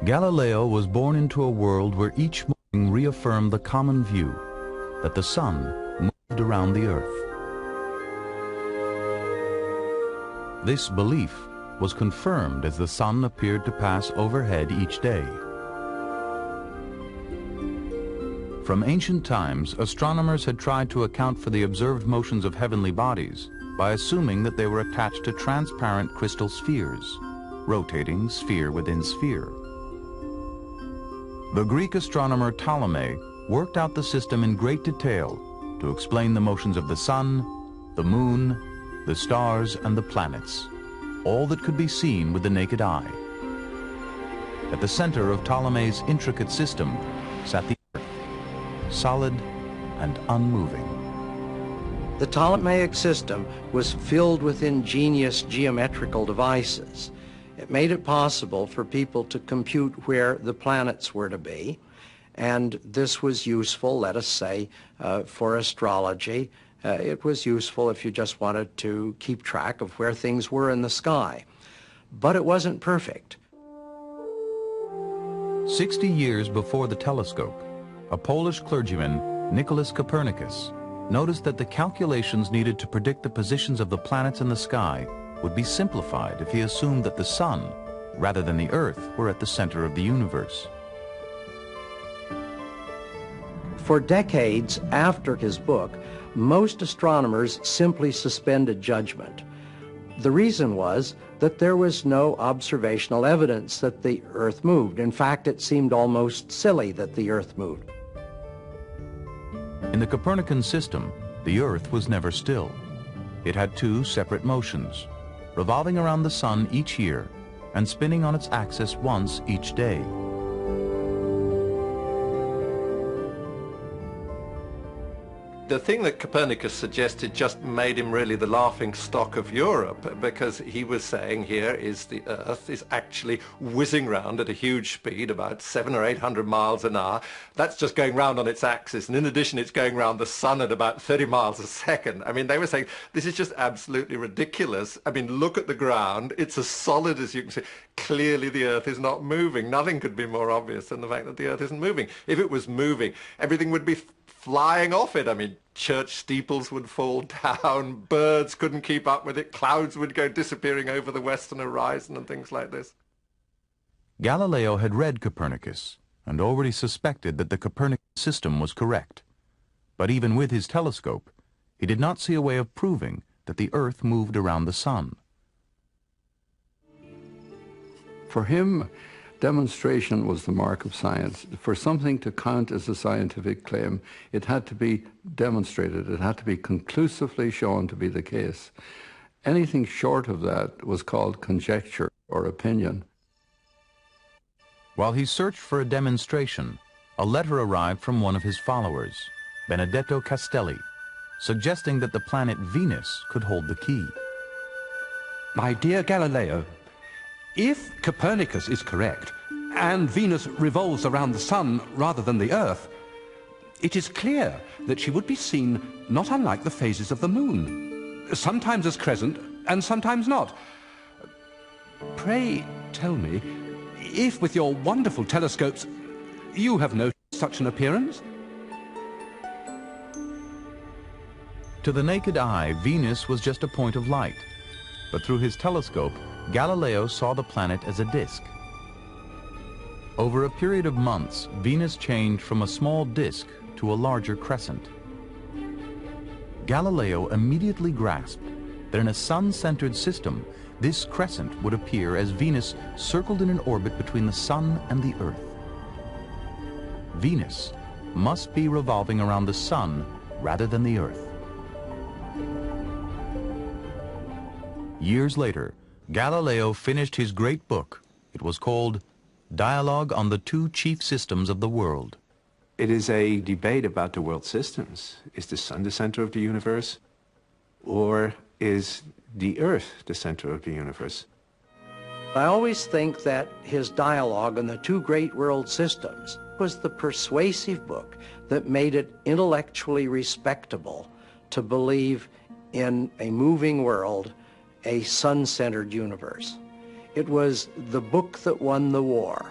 Galileo was born into a world where each morning reaffirmed the common view that the sun moved around the earth. This belief was confirmed as the sun appeared to pass overhead each day. From ancient times, astronomers had tried to account for the observed motions of heavenly bodies by assuming that they were attached to transparent crystal spheres, rotating sphere within sphere. The Greek astronomer Ptolemy worked out the system in great detail to explain the motions of the sun, the moon, the stars, and the planets, all that could be seen with the naked eye. At the center of Ptolemy's intricate system sat the Earth, solid and unmoving. The Ptolemaic system was filled with ingenious geometrical devices. It made it possible for people to compute where the planets were to be, and this was useful, let us say, for astrology. It was useful if you just wanted to keep track of where things were in the sky. But it wasn't perfect. 60 years before the telescope, a Polish clergyman, Nicholas Copernicus, noticed that the calculations needed to predict the positions of the planets in the sky would be simplified if he assumed that the sun, rather than the Earth, were at the center of the universe. For decades after his book, most astronomers simply suspended judgment. The reason was that there was no observational evidence that the Earth moved. In fact, it seemed almost silly that the Earth moved. In the Copernican system, the Earth was never still. It had two separate motions, revolving around the sun each year and spinning on its axis once each day. The thing that Copernicus suggested just made him really the laughing stock of Europe, because he was saying here is the Earth is actually whizzing round at a huge speed, about 700 or 800 miles an hour. That's just going round on its axis, and in addition it's going round the sun at about 30 miles a second. I mean, they were saying this is just absolutely ridiculous. I mean, look at the ground, it's as solid as you can see. Clearly the Earth is not moving. Nothing could be more obvious than the fact that the Earth isn't moving. If it was moving, everything would be flying off it. I mean, church steeples would fall down, birds couldn't keep up with it, clouds would go disappearing over the western horizon and things like this. Galileo had read Copernicus and already suspected that the Copernican system was correct. But even with his telescope, he did not see a way of proving that the Earth moved around the sun. For him, demonstration was the mark of science. For something to count as a scientific claim, it had to be demonstrated. It had to be conclusively shown to be the case. Anything short of that was called conjecture or opinion. While he searched for a demonstration, a letter arrived from one of his followers, Benedetto Castelli, suggesting that the planet Venus could hold the key. My dear Galileo, if Copernicus is correct, and Venus revolves around the sun rather than the Earth, it is clear that she would be seen not unlike the phases of the moon, sometimes as crescent and sometimes not. Pray tell me, if with your wonderful telescopes you have noticed such an appearance? To the naked eye, Venus was just a point of light, but through his telescope, Galileo saw the planet as a disk. Over a period of months, Venus changed from a small disk to a larger crescent. Galileo immediately grasped that in a sun-centered system, this crescent would appear as Venus circled in an orbit between the sun and the Earth. Venus must be revolving around the sun rather than the Earth. Years later, Galileo finished his great book. It was called Dialogue on the Two Chief Systems of the World. It is a debate about the world systems. Is the sun the center of the universe, or is the Earth the center of the universe? I always think that his dialogue on the two great world systems was the persuasive book that made it intellectually respectable to believe in a moving world, a sun-centered universe. It was the book that won the war.